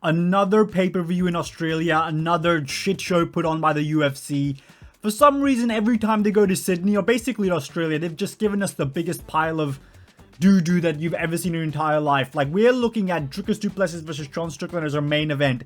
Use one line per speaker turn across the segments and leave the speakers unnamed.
Another pay-per-view in Australia, another shit show put on by the UFC. For some reason, every time they go to Sydney, or basically Australia, they've just given us the biggest pile of doo-doo that you've ever seen in your entire life. Like, we're looking at Dricus du Plessis versus Sean Strickland as our main event.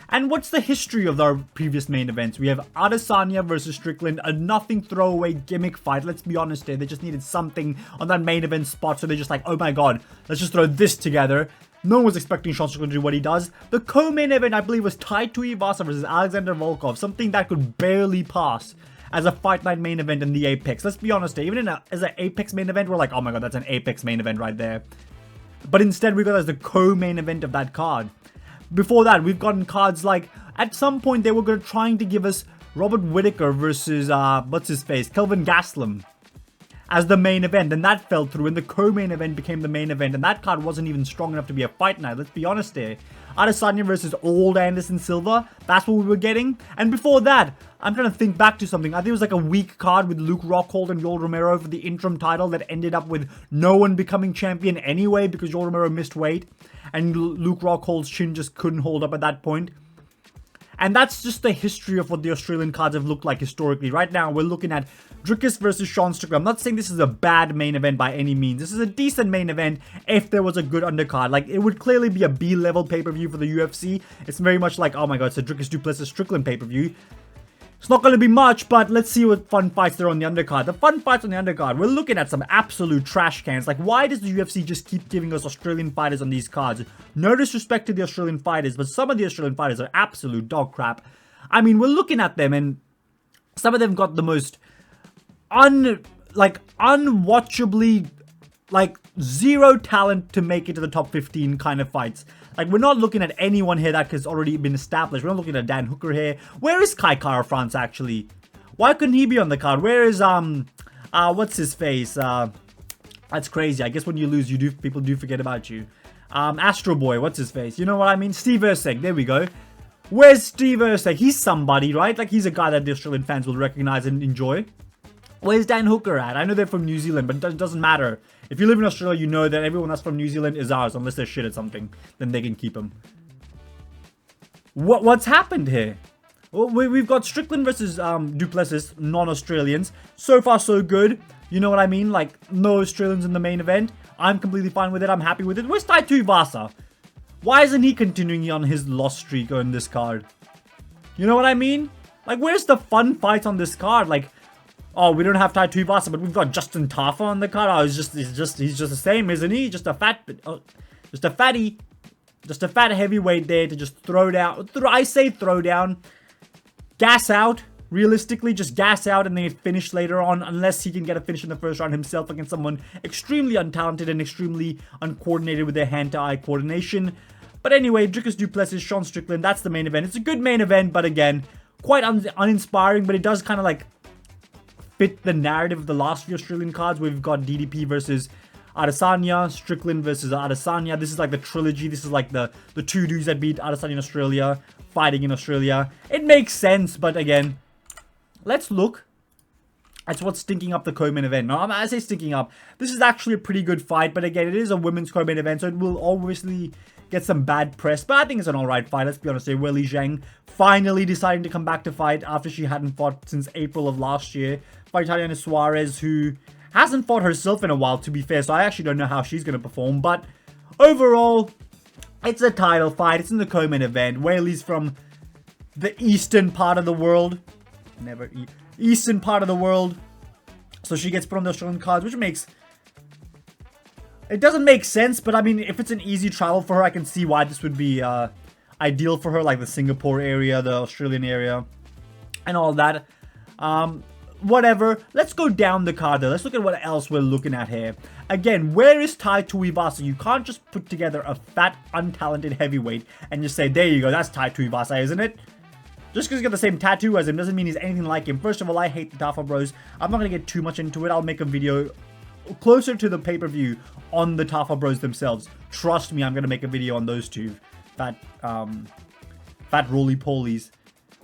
And what's the history of our previous main events? We have Adesanya versus Strickland, a nothing throwaway gimmick fight. Let's be honest here, they just needed something on that main event spot, so they're just like, oh my god, let's just throw this together. No one was expecting Sean Strickland to do what he does. The co-main event, I believe, was Tai Tuivasa versus Alexander Volkov, something that could barely pass as a Fight Night main event in the Apex. Let's be honest here, even as an Apex main event, we're like, oh my god, that's an Apex main event right there. But instead, we got it as the co-main event of that card. Before that, we've gotten cards like, at some point, they were trying to give us Robert Whittaker versus, Kelvin Gastelum as the main event, and that fell through, and the co-main event became the main event, and that card wasn't even strong enough to be a Fight Night, let's be honest here. Adesanya versus old Anderson Silva, that's what we were getting. And before that, I'm trying to think back to something. I think it was like a weak card with Luke Rockhold and Yoel Romero for the interim title that ended up with no one becoming champion anyway because Yoel Romero missed weight and Luke Rockhold's chin just couldn't hold up at that point. And that's just the history of what the Australian cards have looked like historically. Right now, we're looking at Dricus versus Sean Strickland. I'm not saying this is a bad main event by any means. This is a decent main event if there was a good undercard. Like, it would clearly be a B-level pay-per-view for the UFC. It's very much like, oh my god, it's a Dricus du Plessis Strickland pay-per-view. It's not going to be much, but let's see what fun fights there are on the undercard. The fun fights on the undercard, we're looking at some absolute trash cans. Like, why does the UFC just keep giving us Australian fighters on these cards? No disrespect to the Australian fighters, but some of the Australian fighters are absolute dog crap. I mean, we're looking at them, and some of them got the most unwatchably, zero talent to make it to the top 15 kind of fights. Like, we're not looking at anyone here that has already been established. We're not looking at Dan Hooker here. Where is Kai Kara France, actually? Why couldn't he be on the card? Where is, what's his face? That's crazy. I guess when you lose, people do forget about you. Astro Boy, what's his face? You know what I mean? Steve Erceg, there we go. Where's Steve Erceg? He's somebody, right? Like, he's a guy that the Australian fans will recognize and enjoy. Where's Dan Hooker at? I know they're from New Zealand, but it doesn't matter. If you live in Australia, you know that everyone that's from New Zealand is ours, unless they're shit at something. Then they can keep them. What's happened here? Well, we've got Strickland versus du Plessis, non-Australians. So far, so good. You know what I mean? Like, no Australians in the main event. I'm completely fine with it. I'm happy with it. Where's Tai Tuivasa? Why isn't he continuing on his loss streak on this card? You know what I mean? Like, where's the fun fights on this card? Like, oh, we don't have Tai Tuivasa, but we've got Justin Tafa on the card. Oh, he's just the same, isn't he? Just a fat heavyweight there to just throw down. I say throw down, gas out. Realistically, just gas out and then finish later on, unless he can get a finish in the first round himself against someone extremely untalented and extremely uncoordinated with their hand-to-eye coordination. But anyway, Dricus du Plessis, Sean Strickland, that's the main event. It's a good main event, but again, quite uninspiring, but it does kind of like fit the narrative of the last few Australian cards. We've got DDP versus Adesanya, Strickland versus Adesanya. This is like the trilogy. This is like the two dudes that beat Adesanya in Australia, fighting in Australia. It makes sense, but again, let's look at what's stinking up the co-main event. Now, I say stinking up. This is actually a pretty good fight, but again, it is a women's co-main event, so it will obviously get some bad press, but I think it's an alright fight. Let's be honest here. Weili Zhang finally deciding to come back to fight after she hadn't fought since April of last year. Fight Tatiana Suarez, who hasn't fought herself in a while, to be fair, so I actually don't know how she's going to perform, but overall, it's a title fight. It's in the co-main event. Weili's from the eastern part of the world. Eastern part of the world. So she gets put on the Australian cards, which makes... It doesn't make sense, but I mean, if it's an easy travel for her, I can see why this would be ideal for her, like the Singapore area, the Australian area, and all that. Whatever. Let's go down the card though. Let's look at what else we're looking at here. Again, where is Tai Tuivasa? You can't just put together a fat, untalented heavyweight and just say, there you go, that's Tai Tuivasa, isn't it? Just because he's got the same tattoo as him doesn't mean he's anything like him. First of all, I hate the Tafa Bros. I'm not going to get too much into it. I'll make a video closer to the pay-per-view on the Tafa Bros themselves. Trust me, I'm going to make a video on those two fat roly-polies.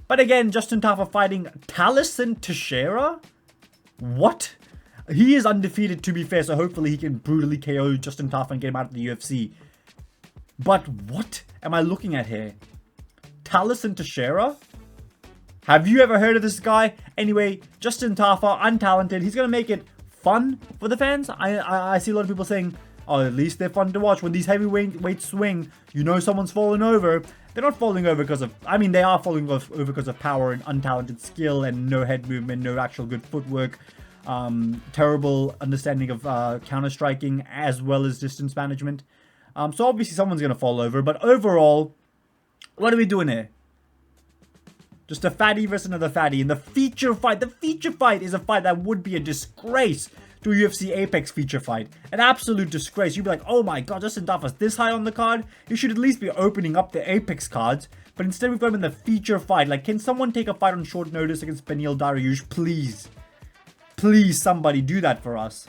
But again, Justin Tafa fighting Taliesin Teixeira? What? He is undefeated, to be fair, so hopefully he can brutally KO Justin Tafa and get him out of the UFC. But what am I looking at here? Taliesin Teixeira? Have you ever heard of this guy? Anyway, Justin Tafa, untalented. He's going to make it fun for the fans. I see a lot of people saying, oh, at least they're fun to watch. When these heavyweights swing, you know someone's falling over. They're not falling over because of... I mean, they are falling over because of power and untalented skill and no head movement, no actual good footwork. Terrible understanding of counter-striking as well as distance management. So obviously someone's going to fall over. But overall, what are we doing here? Just a fatty versus another fatty. And the feature fight is a fight that would be a disgrace to a UFC Apex feature fight. An absolute disgrace. You'd be like, oh my god, Justin Tafa's this high on the card? You should at least be opening up the Apex cards. But instead we've got him in the feature fight. Like, can someone take a fight on short notice against Beneil Dariush? Please. Please, somebody do that for us.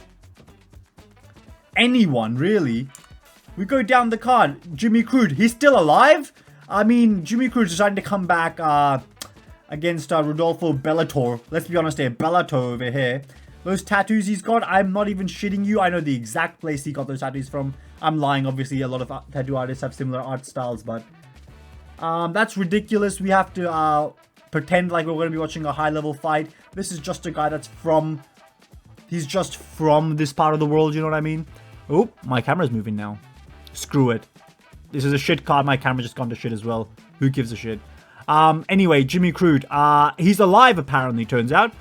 Anyone, really. We go down the card. Jimmy Crude, he's still alive? I mean, Jimmy Crude is trying to come back against Rodolfo Bellator. Let's be honest here, Bellator over here. Those tattoos he's got, I'm not even shitting you. I know the exact place he got those tattoos from. I'm lying, obviously. A lot of tattoo artists have similar art styles, but that's ridiculous. We have to pretend like we're going to be watching a high-level fight. This is just a guy that's from... He's just from this part of the world, you know what I mean? Oh, my camera's moving now. Screw it. This is a shit card. My camera just gone to shit as well. Who gives a shit? Anyway, Jimmy Crude. He's alive, apparently, turns out.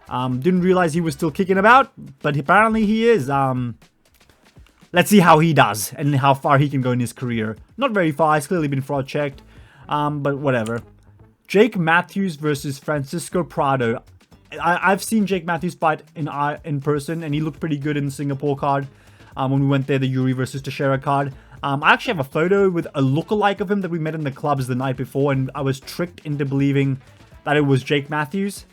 Didn't realize he was still kicking about, but apparently he is. Let's see how he does and how far he can go in his career. Not very far. He's clearly been fraud checked. But whatever. Jake Matthews versus Francisco Prado. I've seen Jake Matthews fight in person, and he looked pretty good in the Singapore card. When we went there, the Yuri versus Teixeira card. I actually have a photo with a lookalike of him that we met in the clubs the night before, and I was tricked into believing that it was Jake Matthews.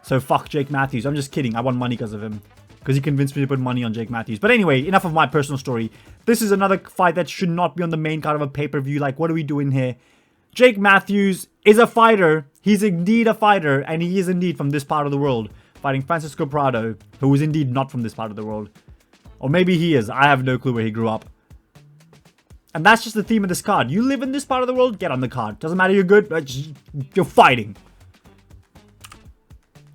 So fuck Jake Matthews. I'm just kidding. I won money because of him. Because he convinced me to put money on Jake Matthews. But anyway, enough of my personal story. This is another fight that should not be on the main card of a pay-per-view. Like, what are we doing here? Jake Matthews is a fighter. He's indeed a fighter. And he is indeed from this part of the world. Fighting Francisco Prado, who is indeed not from this part of the world. Or maybe he is. I have no clue where he grew up. And that's just the theme of this card. You live in this part of the world, get on the card. Doesn't matter you're good, but you're fighting.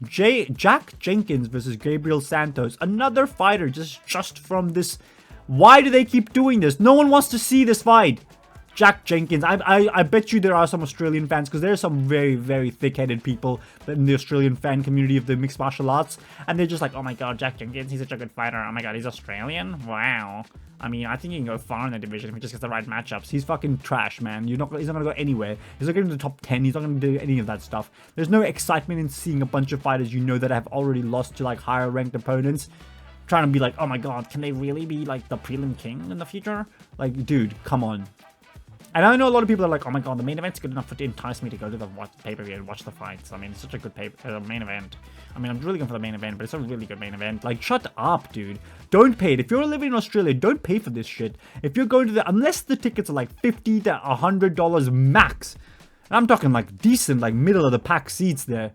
Jack Jenkins versus Gabriel Santos. Another fighter just from this. Why do they keep doing this? No one wants to see this fight. Jack Jenkins. I bet you there are some Australian fans, because there are some very, very thick-headed people in the Australian fan community of the mixed martial arts. And they're just like, oh my god, Jack Jenkins, he's such a good fighter. Oh my god, he's Australian? Wow. I mean, I think he can go far in the division if he just gets the right matchups. He's fucking trash, man. He's not going to go anywhere. He's not going to the top 10. He's not going to do any of that stuff. There's no excitement in seeing a bunch of fighters you know that have already lost to like higher ranked opponents. Trying to be like, oh my god, can they really be like the prelim king in the future? Like, dude, come on. And I know a lot of people are like, oh my god, the main event's good enough to entice me to go to the pay-per-view and watch the fights. I mean, it's such a good main event. I mean, I'm really going for the main event, but it's a really good main event. Like, shut up, dude. Don't pay it. If you're living in Australia, don't pay for this shit. If you're going to unless the tickets are like $50 to $100 max. And I'm talking like decent, like middle of the pack seats there.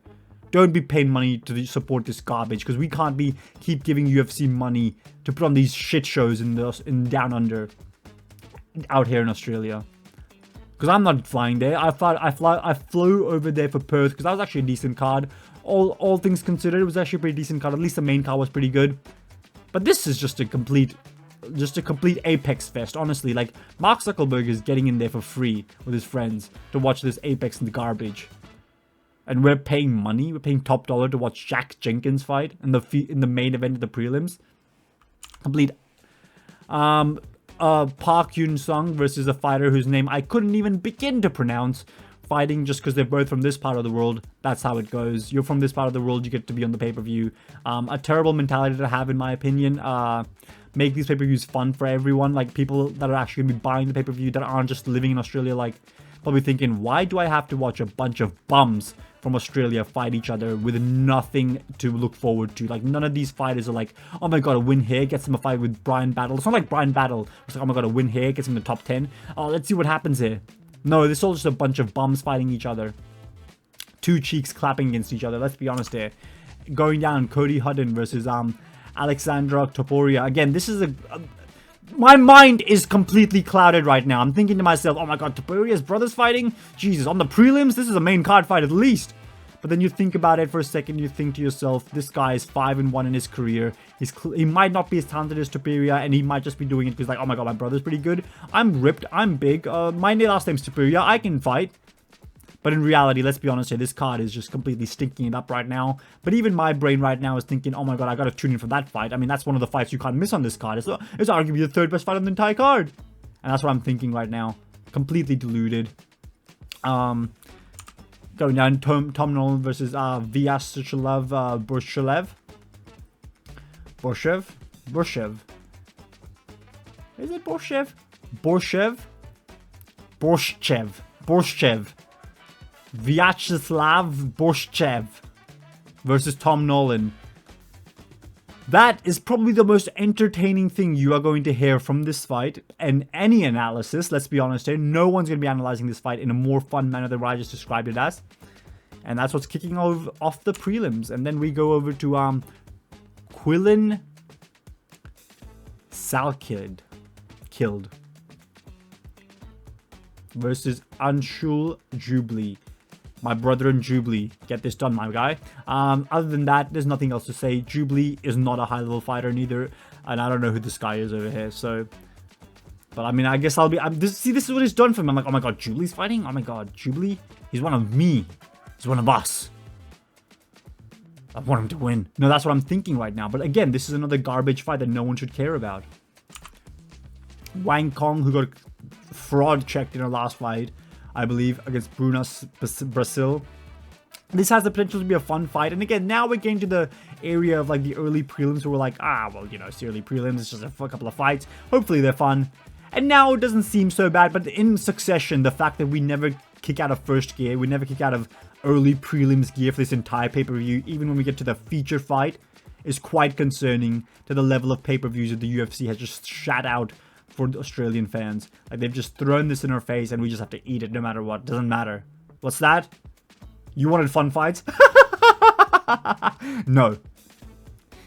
Don't be paying money to support this garbage, because we can't keep giving UFC money to put on these shit shows in down under out here in Australia. Because I'm not flying there. I flew over there for Perth because that was actually a decent card. All things considered, it was actually a pretty decent card. At least the main card was pretty good. But this is just a complete Apex fest, honestly. Like, Mark Zuckerberg is getting in there for free with his friends to watch this Apex and the garbage. And we're paying money. We're paying top dollar to watch Jack Jenkins fight in the main event of the prelims. Complete. Park Yun-sung versus a fighter whose name I couldn't even begin to pronounce, fighting just because they're both from this part of the world. That's how it goes. You're from this part of the world, you get to be on the pay-per-view. A terrible mentality to have, in my opinion. Make these pay-per-views fun for everyone, like people that are actually going to be buying the pay-per-view that aren't just living in Australia, like probably thinking, why do I have to watch a bunch of bums from Australia fight each other with nothing to look forward to? Like, none of these fighters are like, oh my god, a win here gets him a fight with Brian Battle. It's not like Brian Battle. It's like, oh my god, a win here gets him in the top 10. Oh, let's see what happens here. No, this is all just a bunch of bums fighting each other. Two cheeks clapping against each other. Let's be honest here. Going down, Cody Hudden versus Alexandra Topuria. Again, this is My mind is completely clouded right now. I'm thinking to myself, oh my god, Topuria's brothers fighting? Jesus, on the prelims, this is a main card fight at least. But then you think about it for a second, you think to yourself, this guy is 5-1 in his career. He might not be as talented as Topuria, and he might just be doing it because like, oh my god, my brother's pretty good. I'm ripped, I'm big, my last name's Topuria, I can fight. But in reality, let's be honest here, this card is just completely stinking it up right now. But even my brain right now is thinking, oh my god, I gotta tune in for that fight. I mean, that's one of the fights you can't miss on this card. It's arguably the third best fight on the entire card. And that's what I'm thinking right now. Completely deluded. Going down, Tom Nolan versus Vyacheslav Borshev. Is it Borshev? Borshev. Vyacheslav Borshev versus Tom Nolan. That is probably the most entertaining thing you are going to hear from this fight. And any analysis, let's be honest here, no one's going to be analyzing this fight in a more fun manner than what I just described it as. And that's what's kicking off the prelims. And then we go over to Quillen Salkid versus Anshul Jubli. My brother in Jubli. Get this done, my guy. Other than that, there's nothing else to say. Jubli is not a high-level fighter neither. And I don't know who this guy is over here, so... But, I mean, I guess I'll be... this is what he's done for me. I'm like, oh my god, Jubli's fighting? Oh my god, Jubli? He's one of me. He's one of us. I want him to win. No, that's what I'm thinking right now. But again, this is another garbage fight that no one should care about. Wang Kong, who got fraud checked in her last fight, I believe, against Brunas Brazil. This has the potential to be a fun fight. And again, now we're getting to the area of like the early prelims where we're like, well, you know, it's the early prelims. It's just a couple of fights. Hopefully they're fun. And now it doesn't seem so bad. But in succession, the fact that we never kick out of first gear, we never kick out of early prelims gear for this entire pay-per-view, even when we get to the feature fight, is quite concerning to the level of pay-per-views that the UFC has just shat out for the Australian fans. Like, they've just thrown this in our face and we just have to eat it no matter what. Doesn't matter. What's that? You wanted fun fights? No.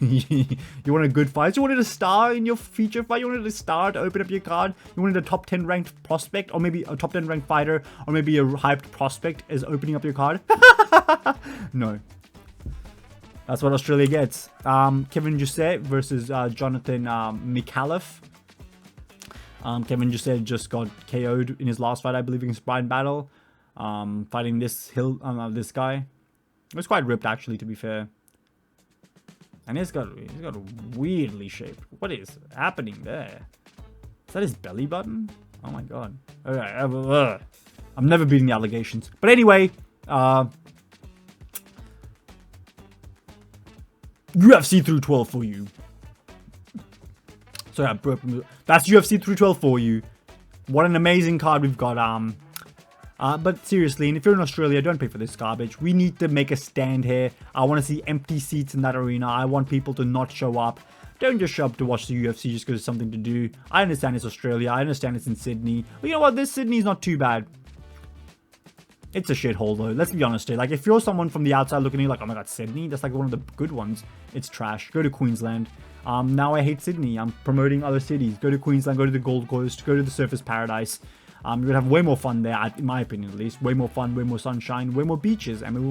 You wanted good fights? You wanted a star in your feature fight? You wanted a star to open up your card? You wanted a top 10 ranked prospect? Or maybe a top 10 ranked fighter? Or maybe a hyped prospect is opening up your card? No. That's what Australia gets. Kevin Jousset versus Jonathan Micallef. Kevin Jousset just got KO'd in his last fight, I believe, against Brian Battle. Fighting this guy. It was quite ripped, actually, to be fair. And he's got a weirdly shaped. What is happening there? Is that his belly button? Oh my god. Alright, I'm never beating the allegations. But anyway, UFC 312 for you. So yeah, that's UFC 312 for you. What an amazing card we've got. But seriously, and if you're in Australia, don't pay for this garbage. We need to make a stand here. I want to see empty seats in that arena. I want people to not show up. Don't just show up to watch the UFC just because it's something to do. I understand it's Australia. I understand it's in Sydney. But you know what? This Sydney's not too bad. It's a shithole though. Let's be honest here. Like, if you're someone from the outside looking at you like, oh my god, Sydney? That's like one of the good ones. It's trash. Go to Queensland. Now I hate Sydney. I'm promoting other cities. Go to Queensland. Go to the Gold Coast. Go to the Surfers Paradise. You're going to have way more fun there, in my opinion at least. Way more fun, way more sunshine, way more beaches, and way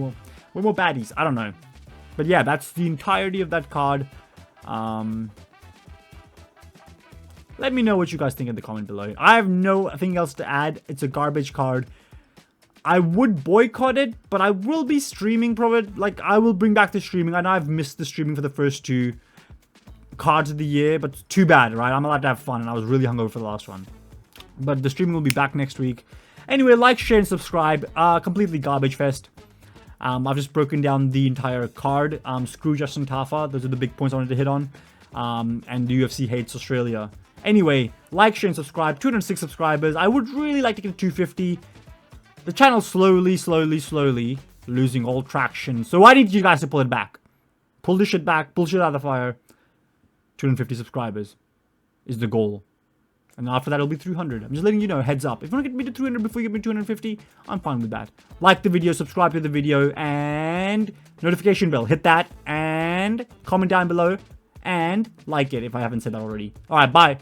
more baddies. I don't know. But yeah, that's the entirety of that card. Let me know what you guys think in the comment below. I have nothing else to add. It's a garbage card. I would boycott it, but I will be streaming probably. Like, I will bring back the streaming. I know I've missed the streaming for the first two cards of the year, but too bad, right? I'm allowed to have fun, and I was really hungover for the last one. But the streaming will be back next week. Anyway, like, share, and subscribe. Completely garbage fest. I've just broken down the entire card. Screw Justin Tafa. Those are the big points I wanted to hit on. And the UFC hates Australia. Anyway, like, share, and subscribe. 206 subscribers. I would really like to get to 250. The channel's slowly losing all traction. So I need you guys to pull it back. Pull this shit back. Pull shit out of the fire. 250 subscribers is the goal. And after that, it'll be 300. I'm just letting you know, heads up. If you want to get me to 300 before you get me to 250, I'm fine with that. Like the video, subscribe to the video, and notification bell. Hit that, and comment down below, and like it if I haven't said that already. Alright, bye.